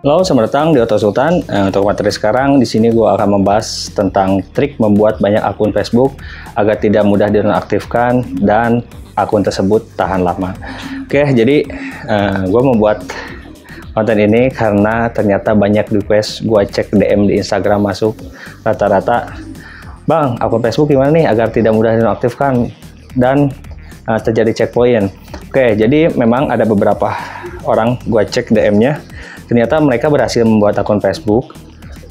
Halo, selamat datang di Oto Sultan. Untuk materi sekarang di sini gue akan membahas tentang trik membuat banyak akun Facebook agar tidak mudah dinonaktifkan dan akun tersebut tahan lama. Oke, jadi gue membuat konten ini karena ternyata banyak request. Gue cek DM di Instagram masuk rata-rata, "Bang, akun Facebook gimana nih agar tidak mudah dinonaktifkan dan terjadi checkpoint?" Oke, jadi memang ada beberapa orang gue cek DM-nya. Ternyata mereka berhasil membuat akun Facebook,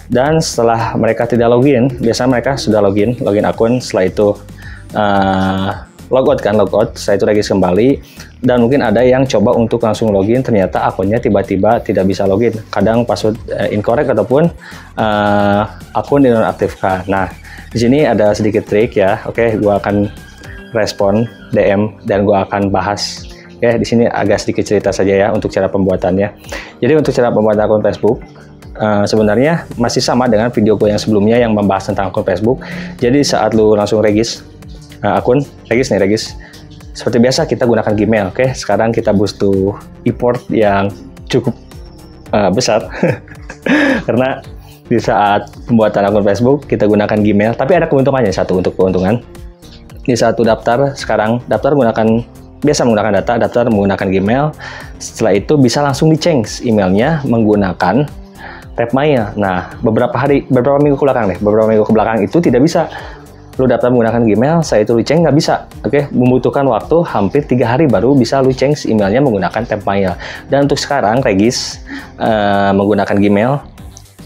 dan setelah mereka tidak login, biasanya mereka sudah login akun, setelah itu logout, setelah itu regis kembali, dan mungkin ada yang coba untuk langsung login, ternyata akunnya tiba-tiba tidak bisa login, kadang password incorrect ataupun akun dinonaktifkan. Nah, di sini ada sedikit trik ya. Oke, gua akan respon DM dan gua akan bahas. Oke, di sini agak sedikit cerita saja ya untuk cara pembuatannya. Jadi untuk cara pembuatan akun Facebook sebenarnya masih sama dengan video gue yang sebelumnya yang membahas tentang akun Facebook. Jadi saat lu langsung regis akun, regis. Seperti biasa kita gunakan Gmail. Oke, sekarang kita butuh import yang cukup besar karena di saat pembuatan akun Facebook kita gunakan Gmail. Tapi ada keuntungannya, satu untuk keuntungan. Di saat lu daftar, sekarang daftar biasa menggunakan daftar menggunakan Gmail. Setelah itu bisa langsung di-change emailnya menggunakan tab mail. Nah, beberapa minggu ke belakang itu tidak bisa. Lu daftar menggunakan Gmail, saya itu lu change nggak bisa. Oke, membutuhkan waktu hampir 3 hari baru bisa lu change emailnya menggunakan tab mail. Dan untuk sekarang regis menggunakan Gmail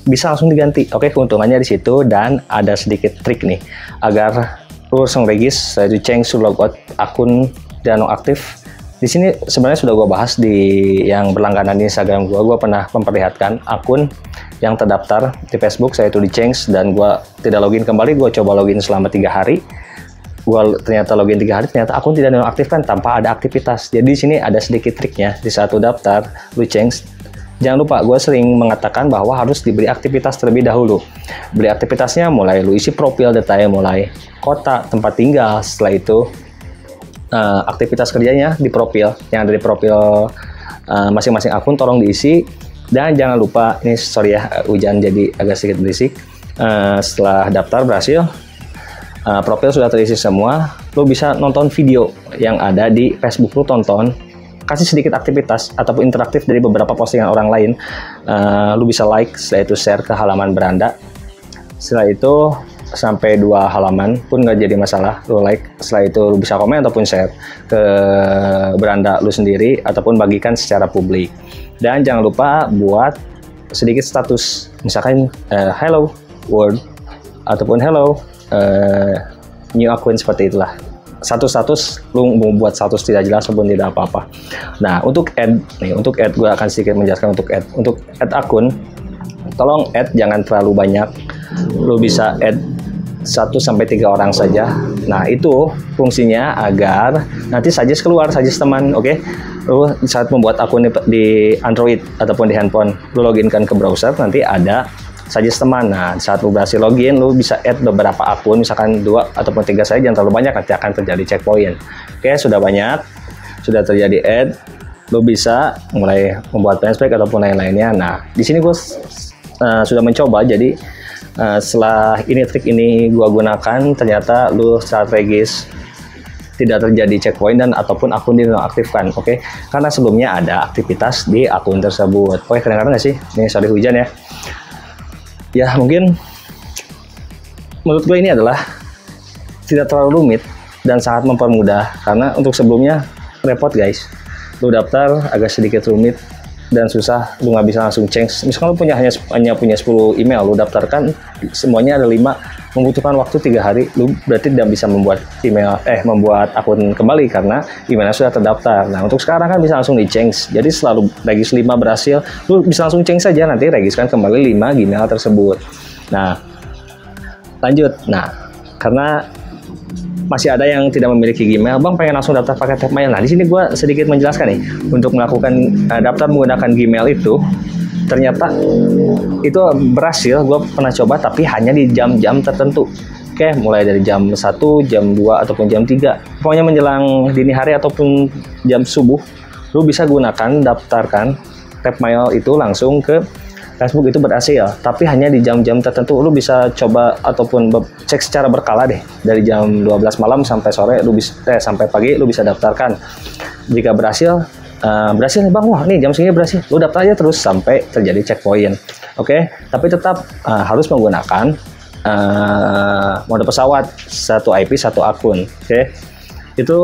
bisa langsung diganti. Oke, keuntungannya di situ, dan ada sedikit trik nih agar lu langsung regis, saya itu change to logout akun dan nonaktif. Di sini sebenarnya sudah gue bahas di yang berlangganan di Instagram gue. Gue pernah memperlihatkan akun yang terdaftar di Facebook, saya itu di change dan gue tidak login kembali. Gue coba login selama 3 hari. Gue ternyata login 3 hari, ternyata akun tidak dinonaktifkan tanpa ada aktivitas. Jadi di sini ada sedikit triknya. Di saat lu daftar, lu change, jangan lupa, gue sering mengatakan bahwa harus diberi aktivitas terlebih dahulu. Beri aktivitasnya mulai lu isi profil detailnya, mulai kota, tempat tinggal. Setelah itu aktivitas kerjanya di profil, yang ada di profil masing-masing akun tolong diisi. Dan jangan lupa, ini sorry ya, hujan jadi agak sedikit berisik. Setelah daftar berhasil, profil sudah terisi semua, lo bisa nonton video yang ada di Facebook, lo tonton, kasih sedikit aktivitas ataupun interaktif dari beberapa postingan orang lain. Lo bisa like, setelah itu share ke halaman beranda. Setelah itu sampai 2 halaman pun nggak jadi masalah, lu like. Setelah itu lu bisa komen ataupun share ke beranda lu sendiri ataupun bagikan secara publik. Dan jangan lupa buat sedikit status, misalkan hello world ataupun hello new akun, seperti itulah. Satu status, lu mau buat status tidak jelas ataupun tidak apa-apa. Nah, untuk add gue akan sedikit menjelaskan untuk add akun. Tolong add jangan terlalu banyak. Lu bisa add 1-3 orang saja. Nah, itu fungsinya agar nanti suggest keluar, suggest teman. Oke, lu saat membuat akun di Android ataupun di handphone, lu loginkan ke browser, nanti ada suggest teman. Nah, saat lu berhasil login, lu bisa add beberapa akun, misalkan 2 ataupun 3 saja, jangan terlalu banyak, nanti akan terjadi checkpoint. Oke, sudah banyak, sudah terjadi add, lu bisa mulai membuat flashback ataupun lain-lainnya. Nah, di sini gue sudah mencoba, jadi setelah trik ini gua gunakan, ternyata lu saat regis tidak terjadi checkpoint dan ataupun akun dinonaktifkan. Oke, karena sebelumnya ada aktivitas di akun tersebut. Oke, kedengaran nggak sih? Ini sorry hujan ya. Ya, mungkin menurut gue ini adalah tidak terlalu rumit dan sangat mempermudah, karena untuk sebelumnya repot guys. Lu daftar agak sedikit rumit dan susah, lu nggak bisa langsung change. Misalkan lu hanya punya 10 email, lu daftarkan semuanya ada 5, membutuhkan waktu 3 hari, lu berarti tidak bisa membuat membuat akun kembali karena emailnya sudah terdaftar. Nah, untuk sekarang kan bisa langsung di change. Jadi selalu regis 5 berhasil, lu bisa langsung change saja, nanti regiskan kembali 5 Gmail tersebut. Nah, lanjut. Nah, karena masih ada yang tidak memiliki Gmail, bang pengen langsung daftar pakai tab mail. Nah, di sini gue sedikit menjelaskan nih, untuk melakukan daftar menggunakan Gmail itu, ternyata itu berhasil. Gue pernah coba, tapi hanya di jam-jam tertentu. Oke, mulai dari jam 1, jam 2, ataupun jam 3. Pokoknya menjelang dini hari ataupun jam subuh, lu bisa gunakan daftarkan tab mail itu langsung ke Facebook itu berhasil, tapi hanya di jam-jam tertentu. Lu bisa coba ataupun cek secara berkala deh, dari jam 12 malam sampai sore lu bisa sampai pagi lu bisa daftarkan. Jika berhasil nih bang, wah nih jam segini berhasil, lu daftar aja terus sampai terjadi checkpoint. Oke, tapi tetap harus menggunakan mode pesawat, satu IP satu akun. Oke, itu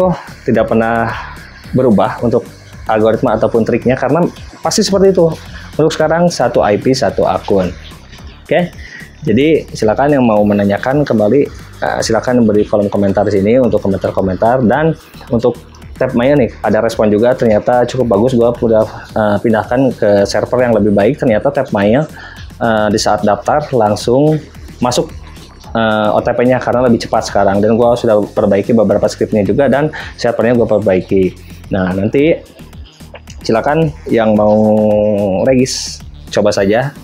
tidak pernah berubah untuk algoritma ataupun triknya, karena pasti seperti itu. Untuk sekarang satu IP satu akun. Oke, jadi silakan yang mau menanyakan kembali, silakan beri kolom komentar di sini untuk komentar-komentar. Dan untuk tab Maya nih ada respon juga, ternyata cukup bagus. Gua udah pindahkan ke server yang lebih baik. Ternyata tab Maya di saat daftar langsung masuk OTP-nya karena lebih cepat sekarang. Dan gua sudah perbaiki beberapa scriptnya juga, dan servernya gua perbaiki. Nah, nanti silakan yang mau regis coba saja,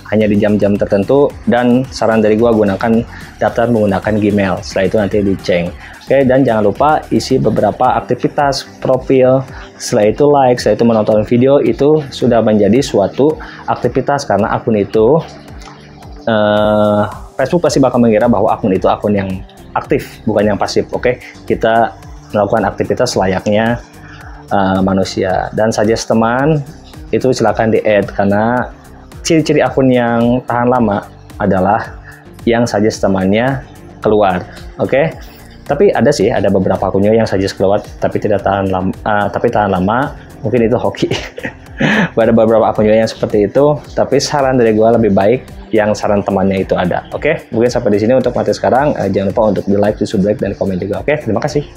hanya di jam-jam tertentu, dan saran dari gua gunakan daftar menggunakan Gmail. Setelah itu nanti dicek. Oke, dan jangan lupa isi beberapa aktivitas profil. Setelah itu like, setelah itu menonton video, itu sudah menjadi suatu aktivitas, karena akun itu Facebook pasti bakal mengira bahwa akun itu akun yang aktif, bukan yang pasif. Oke, kita melakukan aktivitas layaknya manusia. Dan suggest teman itu silakan di-add, karena ciri-ciri akun yang tahan lama adalah yang suggest temannya keluar. Oke, tapi ada beberapa akunnya yang suggest keluar tapi tidak tahan lama, mungkin itu hoki. Ada beberapa akunnya yang seperti itu, tapi saran dari gua lebih baik yang saran temannya itu ada. Oke, mungkin sampai di sini untuk materi sekarang. Jangan lupa untuk di like, di subscribe, dan komen juga. Oke, terima kasih.